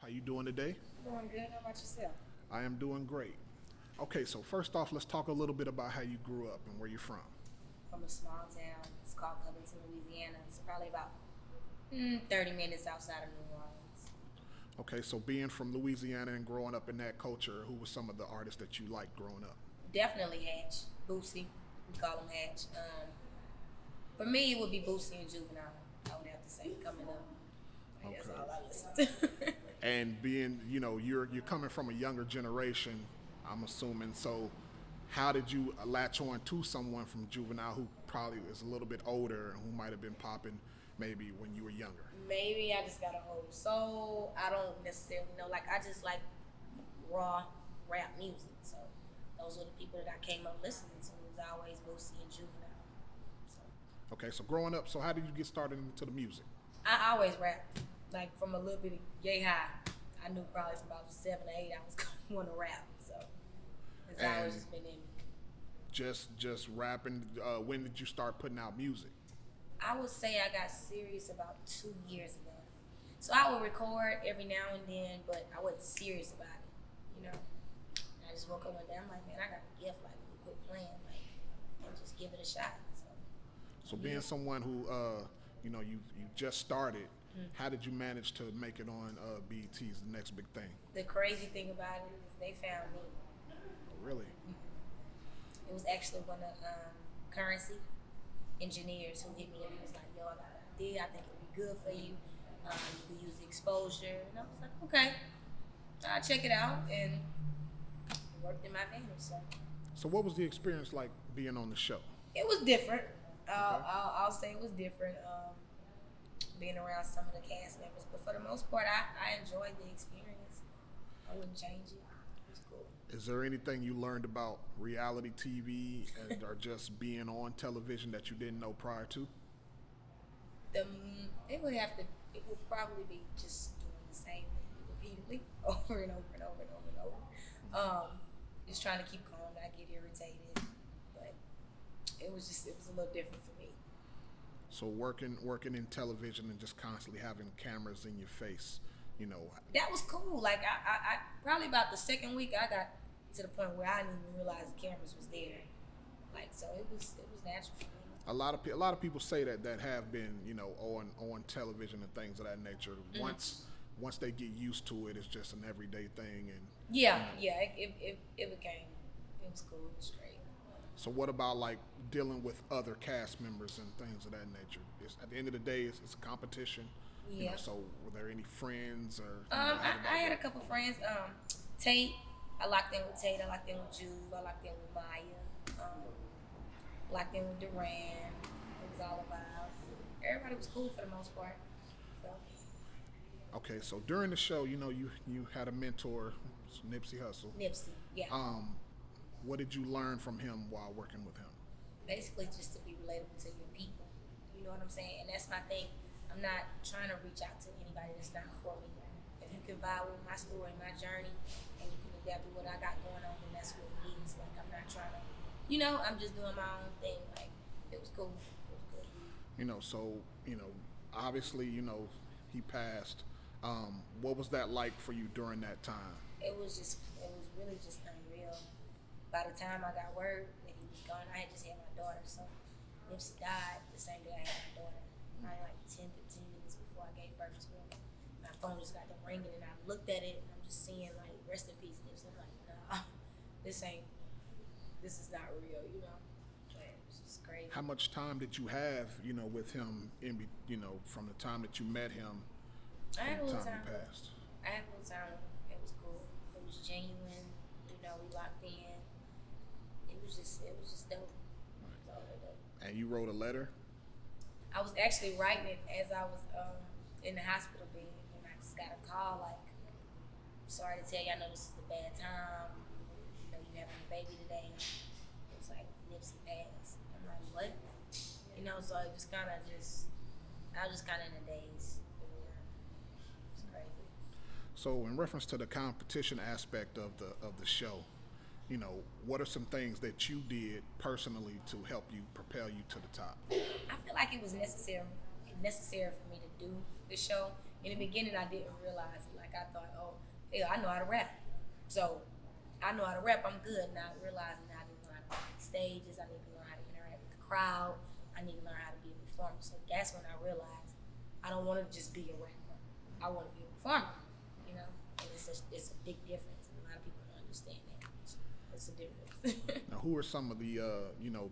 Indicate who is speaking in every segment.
Speaker 1: How you doing today?
Speaker 2: Doing good. How about yourself?
Speaker 1: I am doing great. Okay, so first off, let's talk a little bit about how you grew up and where you're from.
Speaker 2: From a small town. It's called Covington, Louisiana. It's probably about 30 minutes outside of New Orleans.
Speaker 1: Okay, so being from Louisiana and growing up in that culture, who were some of the artists that you liked growing up?
Speaker 2: Definitely Hatch. Boosie. We call him Hatch. For me, it would be Boosie and Juvenile. I would have to say coming up. Like, that's
Speaker 1: Okay.
Speaker 2: all I listen to.
Speaker 1: And being, you're coming from a younger generation, I'm assuming. So, how did you latch on to someone from Juvenile who probably is a little bit older and who might have been popping maybe when you were younger?
Speaker 2: Maybe I just got a whole soul. I don't necessarily know. Like, I just like raw rap music. So those were the people that I came up listening to. It was always Boosie and Juvenile. So
Speaker 1: Okay, so growing up, so how did you get started into the music?
Speaker 2: I always rapped. Like from a little bit of yay high. I knew probably from about 7 or 8 I was going to want to rap. So it's always just been in me.
Speaker 1: Just rapping. When did you start putting out music?
Speaker 2: I would say I got serious about 2 years ago. So I would record every now and then, but I wasn't serious about it, And I just woke up one day, I'm like, man, I got a gift, like, let me quit playing, like, and just give it a shot.
Speaker 1: So being someone who you just started,
Speaker 2: Mm-hmm.
Speaker 1: how did you manage to make it on BET's The Next Big Thing?
Speaker 2: The crazy thing about it is they found me.
Speaker 1: Really?
Speaker 2: It was actually one of Currency engineers who hit me up. He was like, yo, I got an idea. I think it would be good for you. You could use the exposure. And I was like, okay, I'll check it out. And it worked in my advantage.
Speaker 1: So what was the experience like being on the show?
Speaker 2: It was different. I'll say it was different. Being around some of the cast members. But for the most part, I enjoyed the experience. I wouldn't change it. It was cool.
Speaker 1: Is there anything you learned about reality TV or just being on television that you didn't know prior to?
Speaker 2: It would probably be just doing the same thing repeatedly over and over and over and over and over. Just trying to keep calm, not get irritated. But it was a little different for me.
Speaker 1: So working in television and just constantly having cameras in your face,
Speaker 2: That was cool. Like I probably about the second week I got to the point where I didn't even realize the cameras was there. Like so it was natural for me.
Speaker 1: a lot of people say that have been on television and things of that nature. Once they get used to it, it's just an everyday thing. And
Speaker 2: It became, it was cool. It was straight.
Speaker 1: so what about like dealing with other cast members and things of that nature? At the end of the day, it's a competition.
Speaker 2: Yeah.
Speaker 1: So were there any friends or?
Speaker 2: I had a couple friends. Tate, I locked in with Tate. I locked in with Juve. I locked in with Maya. Locked in with Duran. It was all about. Everybody was cool for the most part. So.
Speaker 1: Okay, so during the show, you had a mentor, Nipsey Hussle.
Speaker 2: Nipsey, yeah.
Speaker 1: What did you learn from him while working with him?
Speaker 2: Basically, just to be relatable to your people. You know what I'm saying? And that's my thing. I'm not trying to reach out to anybody that's not for me. If you can vibe with my story, my journey, and you can adapt to what I got going on, then that's what it is. Like, I'm not trying to, I'm just doing my own thing. Like, it was cool. It was cool.
Speaker 1: Obviously, he passed. What was that like for you during that time?
Speaker 2: It was really just unreal. By the time I got word that he was gone, I had just had my daughter. So Nipsey died the same day I had my daughter. Probably like 10, 15 minutes before I gave birth to him. My phone just got to ringing, and I looked at it, and I'm just seeing like rest in peace Nipsey. I'm like, nah, this is not real, But it was just crazy.
Speaker 1: How much time did you have, with him from the time that you met him
Speaker 2: I had a
Speaker 1: to the
Speaker 2: little
Speaker 1: time
Speaker 2: time.
Speaker 1: he passed?
Speaker 2: I had a little time. It was cool. It was genuine. We locked in. It was just dope.
Speaker 1: And you wrote a letter?
Speaker 2: I was actually writing it as I was in the hospital bed, and I just got a call like, sorry to tell you, I know this is a bad time. You having a baby today. It was like Nipsey passed. I'm like, what? So it just kind of I was just kind of in a daze. It's crazy.
Speaker 1: So in reference to the competition aspect of the show, what are some things that you did personally to help you propel you to the top?
Speaker 2: I feel like it was necessary for me to do the show In the beginning, I didn't realize it. Like, I thought, oh, hell, I know how to rap. So, I know how to rap, I'm good. Now, realizing that I need to learn how to make stages, I need to learn how to interact with the crowd, I need to learn how to be a performer. So, that's when I realized I don't want to just be a rapper. I want to be a performer, you know? And it's a big difference. A lot of people don't understand that. It's a difference.
Speaker 1: Now, who are some of the,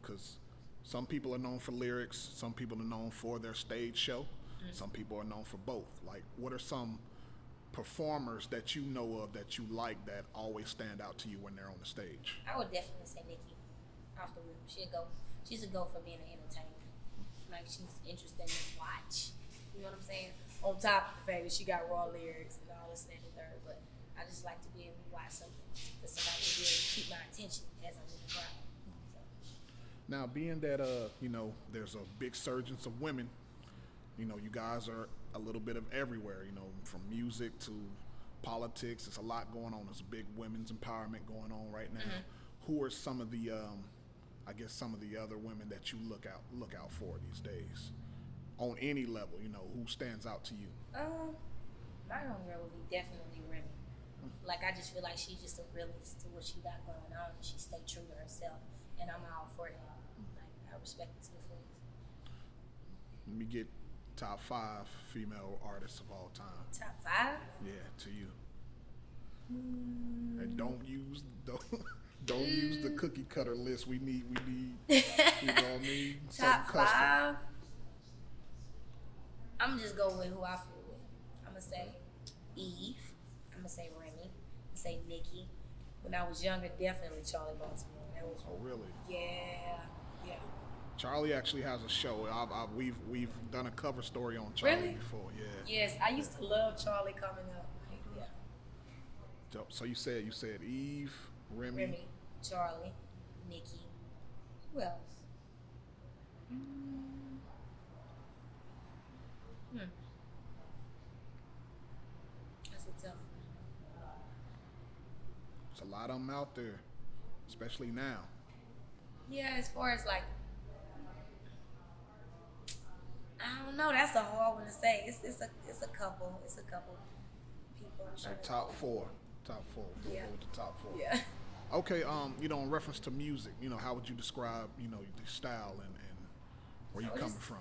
Speaker 1: because some people are known for lyrics, some people are known for their stage show, some people are known for both. Like, what are some performers that you know of that you like that always stand out to you when they're on the stage?
Speaker 2: I would definitely say Nikki, off the rip. She's a go for being an entertainer. Like, she's interesting to watch. You know what I'm saying? On top of the fact that she got raw lyrics and all this and that and the third, but I just like to be able to watch something for somebody to be able to keep my attention as I'm in the crowd. So.
Speaker 1: Now, being that there's a big surgence of women, you guys are a little bit of everywhere. From music to politics, there's a lot going on. There's a big women's empowerment going on right now. Who are some of the, some of the other women that you look out for these days, on any level? Who stands out to you?
Speaker 2: My homegirl would be definitely Remy. Like, I just feel like she's just a realist to what she got going on, and she stayed true to herself, and I'm all for that. Like, I respect it to the fullest.
Speaker 1: Let me get top 5 female artists of all time.
Speaker 2: Top 5?
Speaker 1: Yeah, to you. And don't use the cookie cutter list. We need
Speaker 2: Top 5?
Speaker 1: Custom.
Speaker 2: I'm just going with who I feel with. I'm going to say Eve. I'm going to say Remy. I'm going to say Nikki. When I was younger, definitely Charlie Baltimore. That was
Speaker 1: really?
Speaker 2: Yeah.
Speaker 1: Charlie actually has a show. We've done a cover story on Charlie before. Yeah.
Speaker 2: Yes, I used to love Charlie coming up. Yeah.
Speaker 1: So you said Eve, Remy,
Speaker 2: Charlie, Nikki. Who else? That's a tough one.
Speaker 1: There's a lot of them out there, especially now.
Speaker 2: Yeah, as far as like, I don't know. That's a hard one to say. It's a couple. It's a couple people.
Speaker 1: Top four. We'll
Speaker 2: Yeah.
Speaker 1: go with the top 4.
Speaker 2: Yeah.
Speaker 1: Okay. In reference to music, how would you describe, the style and where you coming from?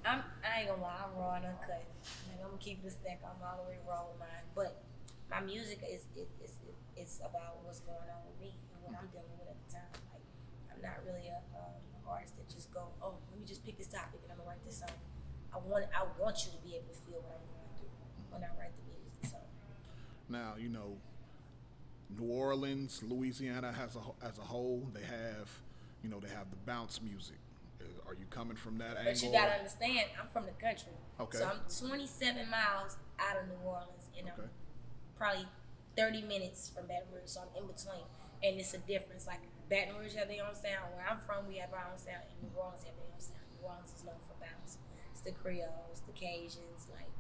Speaker 2: I ain't gonna lie. I'm raw and uncut. Like, I'm gonna keep it a stack. I'm all the way raw with mine. But my music is about what's going on with me and what I'm dealing with at the time. Like, I'm not really a artist that just go, oh, let me just pick this topic and I'm gonna write this song. I want you to be able to feel what I'm going through when I write the music. So
Speaker 1: now, New Orleans, Louisiana as a whole, they have the bounce music. Are you coming from that angle?
Speaker 2: But you gotta understand, I'm from the country.
Speaker 1: Okay.
Speaker 2: So I'm 27 miles out of New Orleans, and I'm probably 30 minutes from Baton Rouge, so I'm in between. And it's a difference. Like, Baton Rouge have their own sound. Where I'm from, we have our own sound, and New Orleans have their own sound. New Orleans is known for bounce. It's the Creoles, the Cajuns. Like,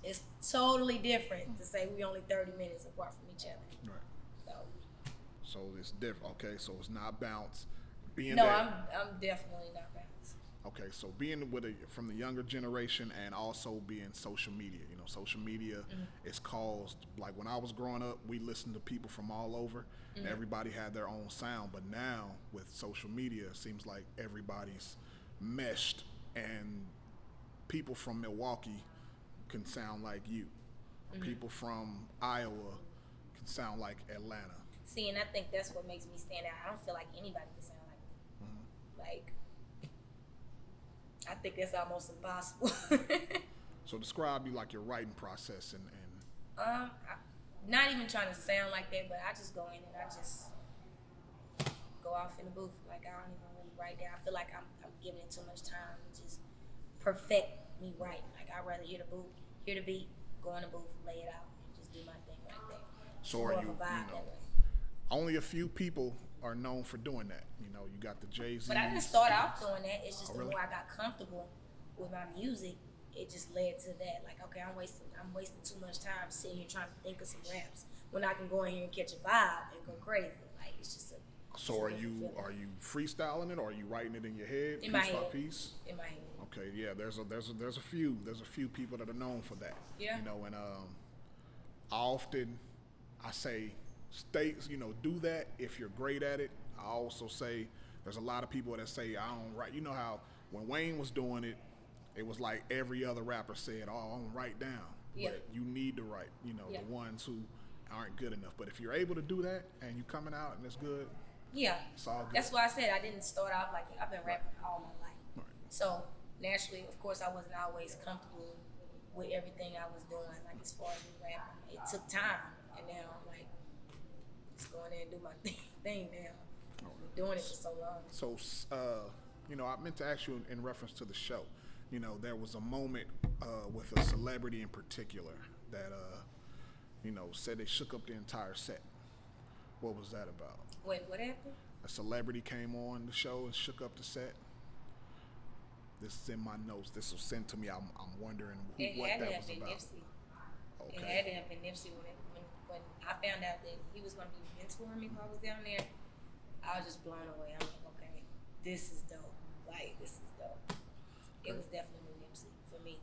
Speaker 2: it's totally different to say we only 30 minutes apart from each other.
Speaker 1: Right. So it's different. Okay, so it's not bounce.
Speaker 2: I'm definitely not bounce.
Speaker 1: Okay, so being from the younger generation and also being social media, social media is caused, like when I was growing up, we listened to people from all over and everybody had their own sound. But now with social media, it seems like everybody's meshed and people from Milwaukee can sound like you. People from Iowa can sound like Atlanta.
Speaker 2: See, and I think that's what makes me stand out. I don't feel like anybody can sound like me. Like, I think that's almost impossible.
Speaker 1: So describe your writing process and
Speaker 2: not even trying to sound like that, but I just go in and I just go off in the booth. Like, I don't even really write down. I feel like I'm giving it too much time to just perfect me writing. Like, I'd rather hear the beat, go in the booth, lay it out, and just do my thing right there.
Speaker 1: So are you, only a few people are known for doing that. You got the Jay-Z.
Speaker 2: But I didn't start off doing that. It's just
Speaker 1: really?
Speaker 2: The more I got comfortable with my music, it just led to that. Like, okay, I'm wasting too much time sitting here trying to think of some raps when I can go in here and catch a vibe and go crazy. Like, it's just a.
Speaker 1: So are you freestyling it, or are you writing it in your head,
Speaker 2: In my
Speaker 1: piece by
Speaker 2: head.
Speaker 1: piece?
Speaker 2: In my head.
Speaker 1: Okay, yeah. There's a few people that are known for that.
Speaker 2: Yeah.
Speaker 1: You know, and often I say stay. You know, do that if you're great at it. I also say there's a lot of people that say I don't write. You know how when Wayne was doing it, it was like every other rapper said, "Oh, I don't write down."
Speaker 2: Yeah.
Speaker 1: But you need to write. You know,
Speaker 2: Yeah.
Speaker 1: the ones who aren't good enough. But if you're able to do that and you coming out and it's good,
Speaker 2: Yeah.
Speaker 1: it's all good.
Speaker 2: That's why I said I didn't start off like I've been rapping all my life.
Speaker 1: Right.
Speaker 2: So naturally, of course, I wasn't always comfortable with everything I was doing. Like as far as with rapping, it took time, and now I'm like, just go in there and do my thing now. Been doing it for so long.
Speaker 1: So, you know, I meant to ask you in reference to the show. You know, there was a moment with a celebrity in particular that, you know, said they shook up the entire set. What was that about?
Speaker 2: Wait, what happened?
Speaker 1: A celebrity came on the show and shook up the set. This is in my notes. This was sent to me. I'm wondering what
Speaker 2: It had
Speaker 1: that
Speaker 2: to
Speaker 1: was
Speaker 2: have been
Speaker 1: about.
Speaker 2: Nipsey.
Speaker 1: Okay.
Speaker 2: It had to have been Nipsey when I found out that he was going to be mentoring me while I was down there. I was just blown away. I'm like, okay, this is dope. Like, this is dope. It was definitely Nipsey for me.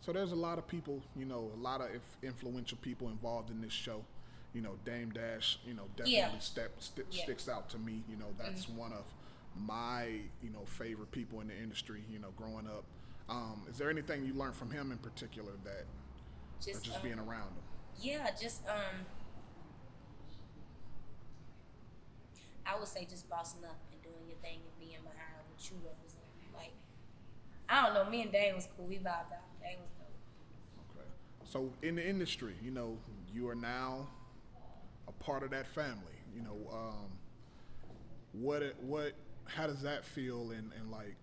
Speaker 1: So there's a lot of people, you know, a lot of influential people involved in this show. You know, Dame Dash, you know, definitely
Speaker 2: Yeah.
Speaker 1: sticks out to me. You know, that's one of my, you know, favorite people in the industry, you know, growing up. Is there anything you learned from him in particular that just being around him?
Speaker 2: Yeah, just I would say just bossing up and doing your thing and being behind what you represent. Like, I don't know, me and Dane was cool. We vibed out. Dane was dope.
Speaker 1: Okay. So in the industry, you know, you are now a part of that family. You know, how does that feel? And like,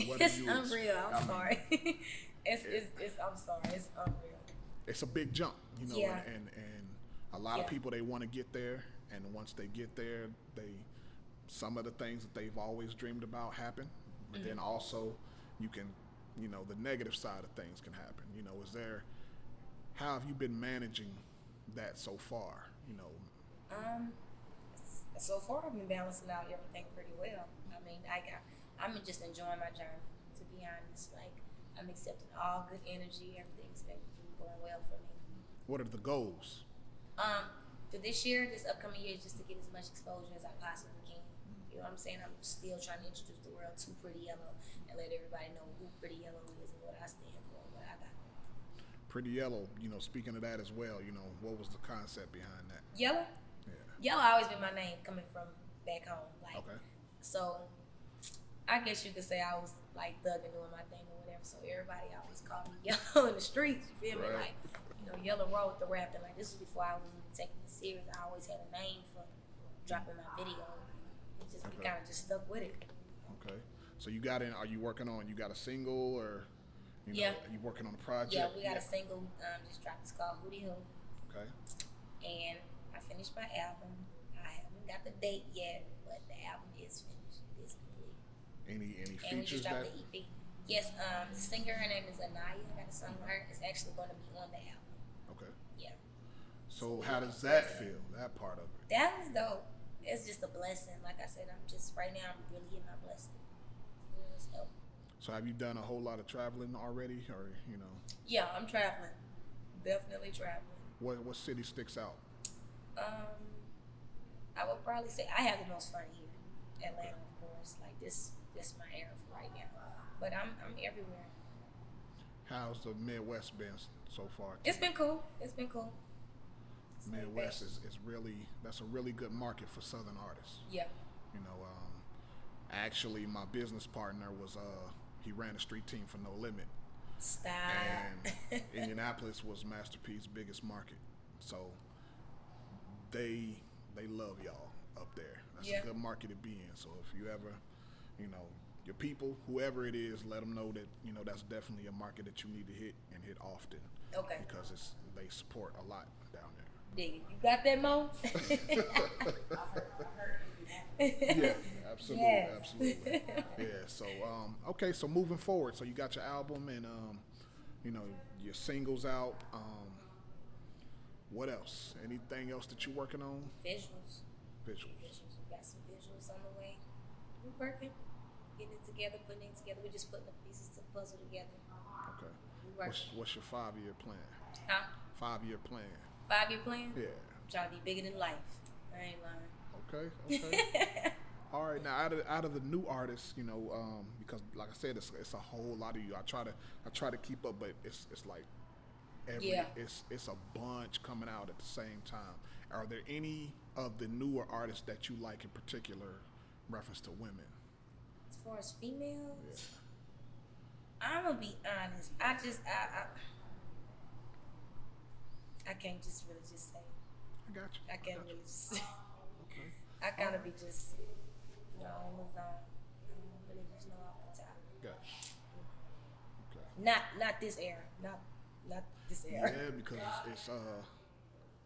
Speaker 1: what
Speaker 2: It's
Speaker 1: do you
Speaker 2: unreal.
Speaker 1: I
Speaker 2: I'm
Speaker 1: mean,
Speaker 2: sorry. I'm sorry. It's unreal.
Speaker 1: it's a big jump, you know,
Speaker 2: Yeah.
Speaker 1: and a lot of
Speaker 2: Yeah.
Speaker 1: people, they want to get there, and once they get there, some of the things that they've always dreamed about happen, but then also you can, you know, the negative side of things can happen. You know, how have you been managing that so far? You know,
Speaker 2: So far I've been balancing out everything pretty well. I mean, I'm just enjoying my journey. To be honest, like I'm accepting all good energy. Everything's been going well for me.
Speaker 1: what are the goals?
Speaker 2: For this year, this upcoming year, is just to get as much exposure as I possibly can. You know what I'm saying? I'm still trying to introduce the world to Pretty Yellow and let everybody know who Pretty Yellow is and what I stand for and what I got.
Speaker 1: Pretty Yellow, you know, speaking of that as well, you know, what was the concept behind that?
Speaker 2: Yellow?
Speaker 1: Yeah.
Speaker 2: Yellow always been my name coming from back home. Like,
Speaker 1: Okay.
Speaker 2: so I guess you could say I was like thugging doing my thing or whatever. So everybody always called me Yellow in the streets. You feel me?
Speaker 1: Right.
Speaker 2: Like, you know, Yellow Raw with the rapping. Like this was before I was even taking it serious. I always had a name for dropping my video. It just we
Speaker 1: Okay.
Speaker 2: kind of just stuck with it.
Speaker 1: Okay. So you got are you working on, you got a single or, you know,
Speaker 2: Yeah.
Speaker 1: are you working on a project?
Speaker 2: Yeah, we got a single just dropped. It's called Hootie Hoo.
Speaker 1: Okay.
Speaker 2: And I finished my album. I haven't got the date yet, but the album is finished. It is complete.
Speaker 1: Any
Speaker 2: And we
Speaker 1: features
Speaker 2: just dropped
Speaker 1: that?
Speaker 2: the EP. Yes, the singer, her name is Anaya. I got a song with her. It's actually going to be on the album.
Speaker 1: Okay.
Speaker 2: Yeah.
Speaker 1: So how does that feel? That part of it?
Speaker 2: That was dope. It's just a blessing. Like I said, I'm just, right now, I'm really in my blessing. It's dope.
Speaker 1: So have you done a whole lot of traveling already, or you know,
Speaker 2: Yeah, I'm traveling. Definitely traveling.
Speaker 1: what city sticks out?
Speaker 2: I would probably say I have the most fun here. Atlanta, of course. Like this my era for right now. But I'm everywhere.
Speaker 1: How's the Midwest been so far?
Speaker 2: It's been cool. It's been cool. It's not
Speaker 1: Midwest
Speaker 2: bad.
Speaker 1: is really, that's a really good market for Southern artists.
Speaker 2: Yeah.
Speaker 1: You know, actually, my business partner was he ran a street team for No Limit,
Speaker 2: Stop.
Speaker 1: and Indianapolis was Master P's biggest market. So they love y'all up there. That's
Speaker 2: Yeah.
Speaker 1: a good market to be in. So if you ever, you know, your people, whoever it is, let them know that, you know, that's definitely a market that you need to hit and hit often.
Speaker 2: Okay.
Speaker 1: Because they support a lot down there.
Speaker 2: Dig it. You got that, Mo?
Speaker 1: Yeah, absolutely,
Speaker 2: Yes.
Speaker 1: absolutely. Yeah. So, okay. So moving forward, so you got your album and you know, your singles out. What else? Anything else that you're working on?
Speaker 2: Visuals.
Speaker 1: Visuals.
Speaker 2: We got some visuals on the way. We're working. getting it together, putting it together. We're just putting the pieces to the puzzle together.
Speaker 1: Okay.
Speaker 2: We working.
Speaker 1: What's your 5-year plan?
Speaker 2: Huh?
Speaker 1: 5-year plan.
Speaker 2: 5-year plan?
Speaker 1: Yeah.
Speaker 2: I'm trying to be bigger than life. I ain't lying.
Speaker 1: Okay. All right. Now, out of the new artists, you know, because like I said, it's a whole lot of you. I try to keep up, but it's like
Speaker 2: Yeah.
Speaker 1: it's a bunch coming out at the same time. Are there any of the newer artists that you like in particular, in reference to women?
Speaker 2: As far as females,
Speaker 1: Yeah.
Speaker 2: I'm gonna be honest. I can't just really just say.
Speaker 1: I got you.
Speaker 2: I can't
Speaker 1: got you.
Speaker 2: really just.
Speaker 1: Okay.
Speaker 2: I kind of be just, on the zone. I don't really just know off the top.
Speaker 1: Got you. Okay.
Speaker 2: Not this era. Not this era.
Speaker 1: Yeah, because it's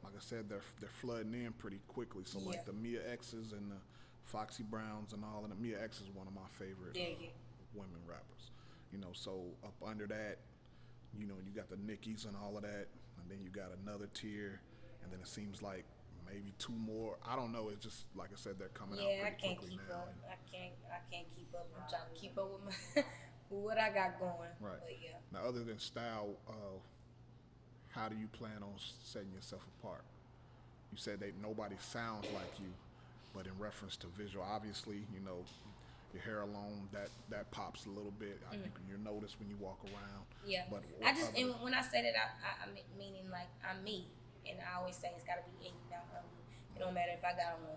Speaker 1: like I said, they're flooding in pretty quickly. So like the Mia X's and the Foxy Browns and all, and the Mia X is one of my favorite women rappers. You know, so up under that, you know, you got the Nickies and all of that, and then you got another tier, and then it seems like maybe 2 more. I don't know. It's just like I said, they're coming out
Speaker 2: Yeah, I
Speaker 1: pretty
Speaker 2: can't
Speaker 1: quickly
Speaker 2: keep
Speaker 1: now.
Speaker 2: up. I can't keep up. I'm trying to keep up with my with what I got going.
Speaker 1: Right.
Speaker 2: But yeah.
Speaker 1: Now, other than style, how do you plan on setting yourself apart? You said that nobody sounds like you, but in reference to visual, obviously, you know, your hair alone that pops a little bit. You notice when you walk around.
Speaker 2: Yeah.
Speaker 1: But
Speaker 2: I just and when I say that, I meaning like I'm me, and I always say it's got to be in you, not on you. It don't matter if I got on a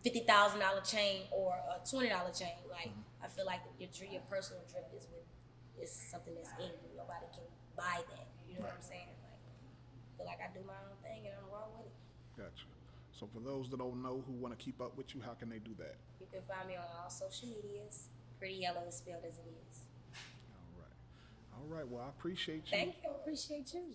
Speaker 2: $50,000 chain or a $20 chain. Like I feel like your personal drip is something that's in you. Nobody can buy that. You know what I'm saying? Like I feel like I do my own thing and I'm raw with it.
Speaker 1: Gotcha. So for those that don't know who want to keep up with you, how can they do that?
Speaker 2: You can find me on all social medias. Pretty Yellow is spelled as it is.
Speaker 1: All right. All right. Well, I appreciate you.
Speaker 2: Thank you. I appreciate you.